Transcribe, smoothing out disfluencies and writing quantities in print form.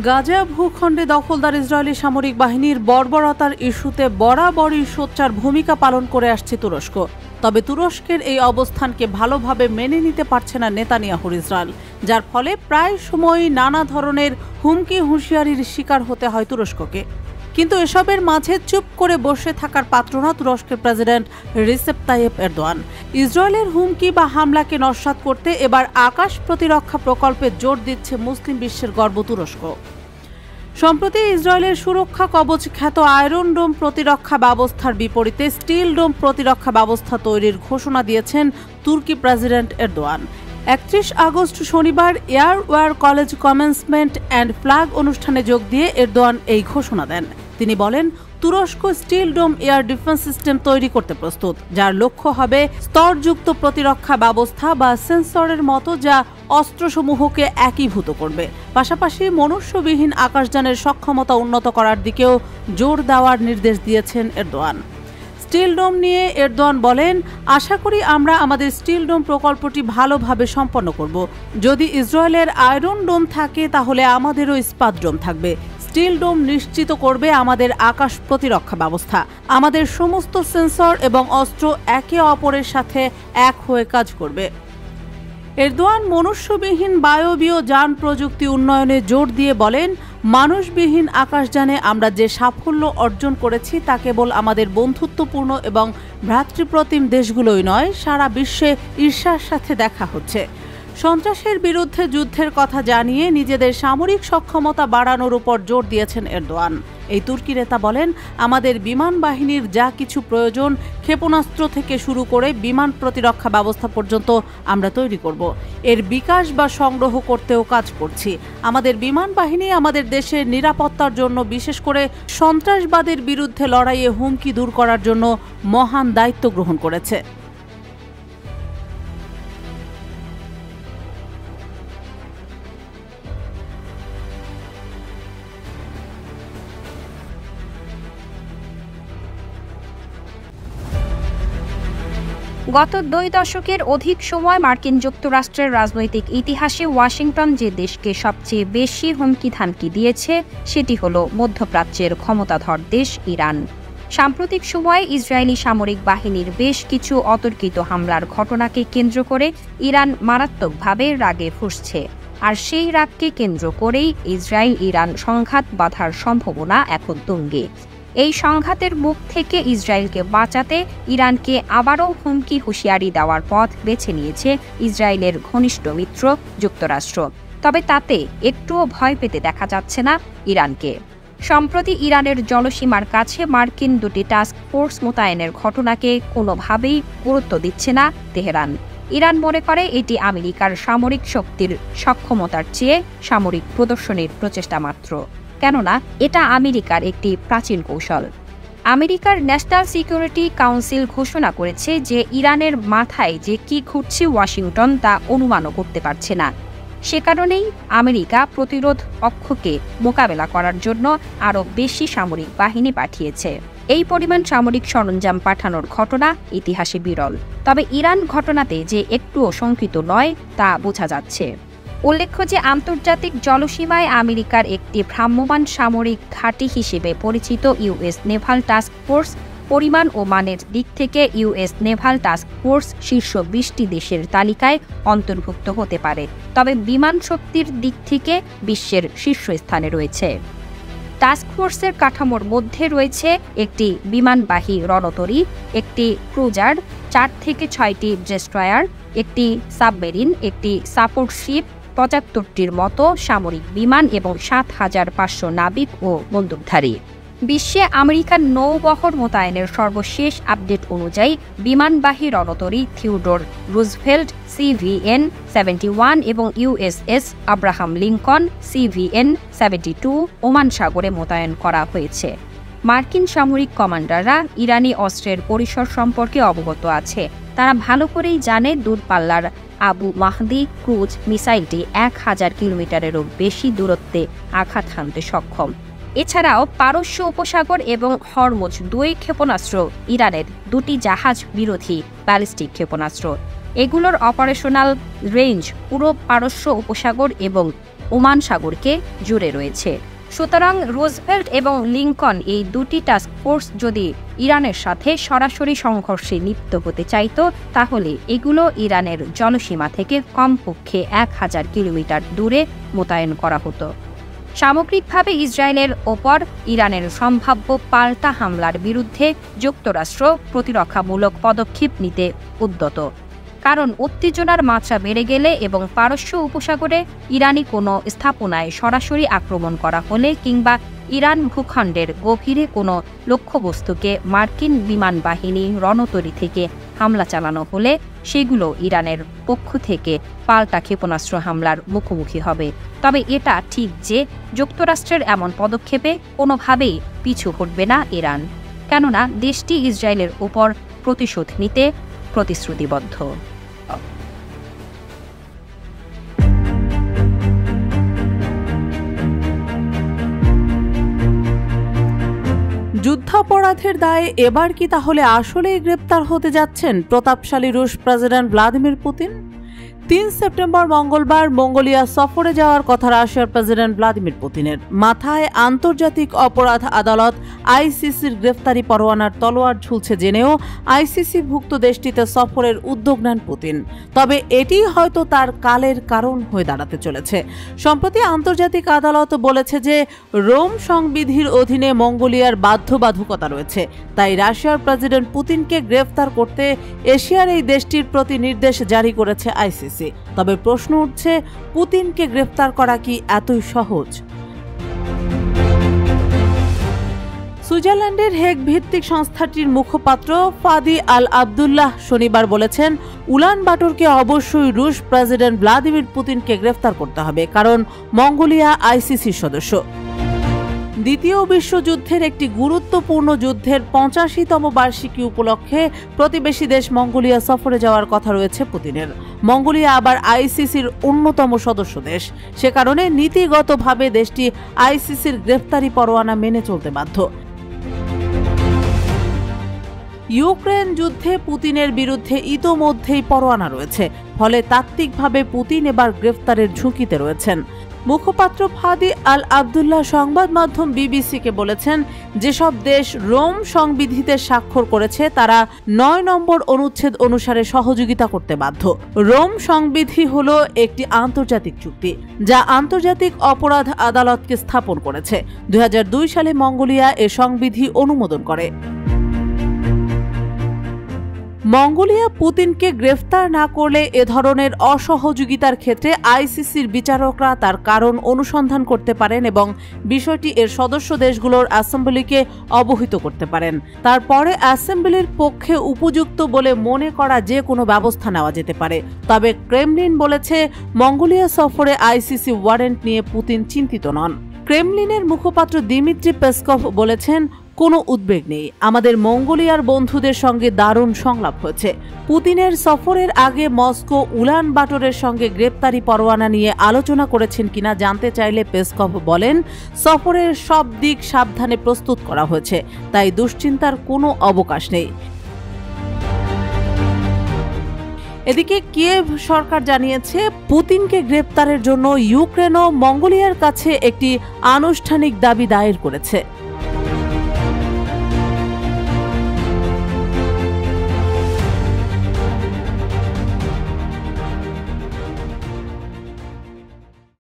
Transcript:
গাজা ভূখণ্ডে দখলদার ইসরায়েলি সামরিক বাহিনীর বর্বরতার ইস্যুতে বরাবরই সোচ্চার ভূমিকা পালন করে আসছে তুরস্ক। তবে তুরস্কের এই অবস্থানকে ভালোভাবে মেনে নিতে পারছে না নেতানিয়াহুর ইসরায়েল, যার ফলে প্রায় সময়ই নানা ধরনের হুমকি হুঁশিয়ারির শিকার হতে হয় তুরস্ককে। কিন্তু এসবের মাঝে চুপ করে বসে থাকার পাত্র না তুরস্কের প্রেসিডেন্ট রিসেপ তাইয়েপ এরদোয়ান। ইসরায়েলের হুমকি বা হামলাকে নস্যাৎ করতে এবার আকাশ প্রতিরক্ষা প্রকল্পে জোর দিচ্ছে মুসলিম বিশ্বের গর্ব তুরস্ক। সম্প্রতি ইসরায়েলের সুরক্ষা কবচ খ্যাত আয়রন ডোম প্রতিরক্ষা ব্যবস্থার বিপরীতে স্টিল ডোম প্রতিরক্ষা ব্যবস্থা তৈরির ঘোষণা দিয়েছেন তুর্কি প্রেসিডেন্ট এরদোয়ান। 31 আগস্ট শনিবার air war college commencement and flag অনুষ্ঠানে যোগ দিয়ে এরদোয়ান এই ঘোষণা দেন। তিনি বলেন, তুরস্ক স্টিল ডোম এয়ার ডিফেন্স সিস্টেম তৈরি করতে প্রস্তুত, যার লক্ষ্য হবে স্তরযুক্ত প্রতিরক্ষা ব্যবস্থা বা সেন্সরের মতো, যা অস্ত্রসমূহকে একীভূত করবে। পাশাপাশি মনুষ্যবিহীন আকাশযানের সক্ষমতা উন্নত করার দিকেও জোর দেওয়ার নির্দেশ দিয়েছেন এরদোয়ান। স্টিল ডোম নিয়ে এরদোয়ান বলেন, আশা করি আমরা আমাদের স্টিল ডোম প্রকল্পটি ভালোভাবে সম্পন্ন করব। যদি ইসরায়েলের আয়রন ডোম থাকে তাহলে আমাদেরও ইস্পাত ডোম থাকবে। স্টিল ডোম নিশ্চিত করবে আমাদের আকাশ প্রতিরক্ষা ব্যবস্থা। আমাদের সমস্ত সেন্সর এবং অস্ত্র একে অপরের সাথে এক হয়ে কাজ করবে। এরদোয়ান মনুষ্যবিহীন বায়বীয় যান প্রযুক্তি উন্নয়নে জোর দিয়ে বলেন, মানুষবিহীন আকাশযানে আমরা যে সাফল্য অর্জন করেছি তা কেবল আমাদের বন্ধুত্বপূর্ণ এবং ভ্রাতৃপ্রতিম দেশগুলোই নয়, সারা বিশ্বে ঈর্ষার সাথে দেখা হচ্ছে। সন্ত্রাসের বিরুদ্ধে যুদ্ধের কথা জানিয়ে নিজেদের সামরিক সক্ষমতা বাড়ানোর উপর জোর দিয়েছেন এরদোয়ান। এই তুর্কি নেতা বলেন, আমাদের বিমান বাহিনীর যা কিছু প্রয়োজন, ক্ষেপণাস্ত্র থেকে শুরু করে বিমান প্রতিরক্ষা ব্যবস্থা পর্যন্ত আমরা তৈরি করব। এর বিকাশ বা সংগ্রহ করতেও কাজ করছি। আমাদের বিমান বাহিনী আমাদের দেশের নিরাপত্তার জন্য, বিশেষ করে সন্ত্রাসবাদের বিরুদ্ধে লড়াইয়ে হুমকি দূর করার জন্য মহান দায়িত্ব গ্রহণ করেছে। গত 2 দশকের অধিক সময় মার্কিন যুক্তরাষ্ট্রের রাজনৈতিক ইতিহাসে ওয়াশিংটন যে দেশকে সবচেয়ে বেশি হুমকি ধামকি দিয়েছে সেটি হল মধ্যপ্রাচ্যের ক্ষমতাধর দেশ ইরান। সাম্প্রতিক সময়ে ইসরায়েলি সামরিক বাহিনীর বেশ কিছু অতর্কিত হামলার ঘটনাকে কেন্দ্র করে ইরান মারাত্মকভাবে রাগে ফুঁসছে। আর সেই রাগকে কেন্দ্র করেই ইসরায়েল ইরান সংঘাত বাঁধার সম্ভাবনা এখন তুঙ্গে। এই সংঘাতের মুখ থেকে ইসরায়েলকে বাঁচাতে ইরানকে আবারও হুমকি হুঁশিয়ারি দেওয়ার পথ বেছে নিয়েছে ইসরায়েলের ঘনিষ্ঠ মিত্র যুক্তরাষ্ট্র। তবে তাতে একটুও ভয় পেতে দেখা যাচ্ছে না ইরানকে। সম্প্রতি ইরানের জলসীমার কাছে মার্কিন দুটি টাস্ক ফোর্স মোতায়েনের ঘটনাকে কোনোভাবেই গুরুত্ব দিচ্ছে না তেহরান। ইরান মনে করে এটি আমেরিকার সামরিক শক্তির সক্ষমতার চেয়ে সামরিক প্রদর্শনীর প্রচেষ্টা মাত্র, কেননা এটা আমেরিকার একটি প্রাচীন কৌশল। আমেরিকার ন্যাশনাল সিকিউরিটি কাউন্সিল ঘোষণা করেছে যে ইরানের মাথায় যে কি ঘুরছে ওয়াশিংটন তা অনুমানও করতে পারছে না। সে কারণেই আমেরিকা প্রতিরোধ অক্ষকে মোকাবেলা করার জন্য আরও বেশি সামরিক বাহিনী পাঠিয়েছে। এই পরিমাণ সামরিক সরঞ্জাম পাঠানোর ঘটনা ইতিহাসে বিরল। তবে ইরান ঘটনাতে যে একটুও শঙ্কিত নয় তা বোঝা যাচ্ছে। উল্লেখ্য যে আন্তর্জাতিক জলসীমায় আমেরিকার একটি ভ্রাম্যমাণ সামরিক ঘাঁটি হিসেবে পরিচিত ইউএস নেভাল টাস্ক ফোর্স পরিমাণ ও মানের দিক থেকে ইউএস নেভাল টাস্ক ফোর্স শীর্ষ 20টি দেশের তালিকায় অন্তর্ভুক্ত হতে পারে, তবে বিমান শক্তির দিক থেকে বিশ্বের শীর্ষস্থানে রয়েছে। টাস্ক ফোর্সের কাঠামোর মধ্যে রয়েছে একটি বিমানবাহী রণতরী, একটি ক্রুজার, 4 থেকে 6টি ডেস্ট্রয়ার, একটি সাবমেরিন, একটি সাপোর্ট শিপ, 75টির মতো সামরিক বিমান এবং 7,500 নাবিক ও বন্দুকধারী। বিশ্বে আমেরিকান নৌবহর মোতায়েনের সর্বশেষ আপডেট অনুযায়ী বিমানবাহী রণতরী থিওডোর রুজভেল্ট CVN-71 এবং USS Abraham Lincoln CVN-72 Oman সাগরে মোতায়েন করা হয়েছে। মার্কিন সামরিক কমান্ডাররা ইরানি অস্ত্রের পরিসর সম্পর্কে অবগত আছে। তারা ভালো করেই জানে দূরপাল্লার আবু মাহদি ক্রুজ মিসাইলটি 1000 কিলোমিটারেরও বেশি দূরত্বে আঘাত হানতে সক্ষম। এছাড়াও পারস্য উপসাগর এবং হরমুজ 2 ক্ষেপণাস্ত্র ইরানের 2টি জাহাজ বিরোধী ব্যালিস্টিক ক্ষেপণাস্ত্র। এগুলোর অপারেশনাল রেঞ্জ পুরো পারস্য উপসাগর এবং ওমান সাগরকে জুড়ে রয়েছে। সুতরাং রুজভেল্ট এবং লিঙ্কন এই দুটি টাস্ক ফোর্স যদি ইরানের সাথে সরাসরি সংঘর্ষে লিপ্ত হতে চাইত, তাহলে এগুলো ইরানের জলসীমা থেকে কমপক্ষে 1000 কিলোমিটার দূরে মোতায়েন করা হতো। সামগ্রিকভাবে ইসরায়েলের ওপর ইরানের সম্ভাব্য পাল্টা হামলার বিরুদ্ধে যুক্তরাষ্ট্র প্রতিরক্ষামূলক পদক্ষেপ নিতে উদ্যত। কারণ উত্তেজনার মাত্রা বেড়ে গেলে এবং পারস্য উপসাগরে ইরানি কোনো স্থাপনায় সরাসরি আক্রমণ করা হলে কিংবা ইরান ভূখণ্ডের গভীরে কোনো লক্ষ্যবস্তুকে মার্কিন বিমান বাহিনী রণতরী থেকে হামলা চালানো হলে সেগুলো ইরানের পক্ষ থেকে পাল্টা ক্ষেপণাস্ত্র হামলার মুখোমুখি হবে। তবে এটা ঠিক যে যুক্তরাষ্ট্রের এমন পদক্ষেপে কোনোভাবেই পিছু হটবে না ইরান, কেননা দেশটি ইসরায়েলের উপর প্রতিশোধ নিতে প্রতিশ্রুতিবদ্ধ। যুদ্ধাপরাধের দায়ে এবার কি তাহলে আসলেই গ্রেপ্তার হতে যাচ্ছেন প্রতাপশালী রুশ প্রেসিডেন্ট ভ্লাদিমির পুতিন? 3 সেপ্টেম্বর মঙ্গলবার মঙ্গোলিয়া সফরে যাওয়ার কথা রাশিয়ার প্রেসিডেন্ট ভ্লাদিমির পুতিনের। মাথায় আন্তর্জাতিক অপরাধ আদালত আইসিসির গ্রেফতারি পরোয়ানার তলোয়ার ঝুলছে জেনেও আইসিসিভুক্ত দেশটিতে সফরের উদ্যোগ নেন পুতিন। তবে এটি হয়তো তার কালের কারণ হয়ে দাঁড়াতে চলেছে। সম্প্রতি আন্তর্জাতিক আদালত বলেছে যে রোম সংবিধির অধীনে মঙ্গোলিয়ার বাধ্যবাধকতা রয়েছে, তাই রাশিয়ার প্রেসিডেন্ট পুতিনকে গ্রেফতার করতে এশিয়ার এই দেশটির প্রতি নির্দেশ জারি করেছে আইসিসি। তবে প্রশ্ন উঠছে, পুতিনকে গ্রেফতার করা কি এতই সহজ? সুইজারল্যান্ডের হেগ ভিত্তিক সংস্থাটির মুখপাত্র ফাদি আল আবদুল্লাহ শনিবার বলেছেন, উলান বাটোরকে অবশ্যই রুশ প্রেসিডেন্ট ভ্লাদিমির পুতিনকে গ্রেফতার করতে হবে, কারণ মঙ্গোলিয়া আইসিসির সদস্য। দ্বিতীয় বিশ্বযুদ্ধের একটি গুরুত্বপূর্ণ যুদ্ধের 85তম বার্ষিকী উপলক্ষে প্রতিবেশী দেশ মঙ্গোলিয়া সফরে যাওয়ার কথা রয়েছে পুতিনের। মঙ্গোলিয়া আবার আইসিসির অন্যতম সদস্য দেশ, সে কারণে নীতিগতভাবে দেশটি আইসিসির গ্রেফতারি পরোয়ানা মেনে চলতে বাধ্য। ইউক্রেন যুদ্ধে পুতিনের বিরুদ্ধে ইতোমধ্যেই পরোয়ানা রয়েছে, ফলে তাত্ত্বিকভাবে পুতিন এবার গ্রেফতারের ঝুঁকিতে রয়েছেন। মুখপাত্র ফাদি আল আবদুল্লাহ সংবাদ মাধ্যম বিবিসিকে বলেছেন, যেসব দেশ রোম সংবিধিতে স্বাক্ষর করেছে তারা 9 নম্বর অনুচ্ছেদ অনুসারে সহযোগিতা করতে বাধ্য। রোম সংবিধি হলো একটি আন্তর্জাতিক চুক্তি যা আন্তর্জাতিক অপরাধ আদালতকে স্থাপন করেছে। 2002 সালে মঙ্গোলিয়া এ সংবিধি অনুমোদন করে। মঙ্গোলিয়া পুতিনকে গ্রেফতার না করলে এ ধরনের অসহযোগিতার ক্ষেত্রে আইসিসির বিচারকরা তার কারণ অনুসন্ধান করতে পারেন এবং বিষয়টি এর সদস্য দেশগুলোর অ্যাসেম্বলিকে অবহিত করতে পারেন। তারপরে অ্যাসেম্বলির পক্ষে উপযুক্ত বলে মনে করা যে কোনো ব্যবস্থা নেওয়া যেতে পারে। তবে ক্রেমলিন বলেছে, মঙ্গোলিয়া সফরে আইসিসি ওয়ারেন্ট নিয়ে পুতিন চিন্তিত নন। ক্রেমলিনের মুখপাত্র দিমিত্রি পেসকভ বলেছেন, কোনো উদ্বেগ নেই, আমাদের মঙ্গোলিয়ার বন্ধুদের সঙ্গে দারুণ সংলাপ হয়েছে। পুতিনের সফরের আগে মস্কো উলান বাটোরের সঙ্গে গ্রেপ্তারি পরোয়ানা নিয়ে আলোচনা করেছেন কিনা জানতে চাইলে পেসকভ বলেন, সফরের সব দিক সাবধানে প্রস্তুত করা হয়েছে, তাই দুশ্চিন্তার কোনো অবকাশ নেই। এদিকে কিয়েভ সরকার জানিয়েছে, পুতিনকে গ্রেপ্তারের জন্য ইউক্রেন ও মঙ্গোলিয়ার কাছে একটি আনুষ্ঠানিক দাবি দায়ের করেছে।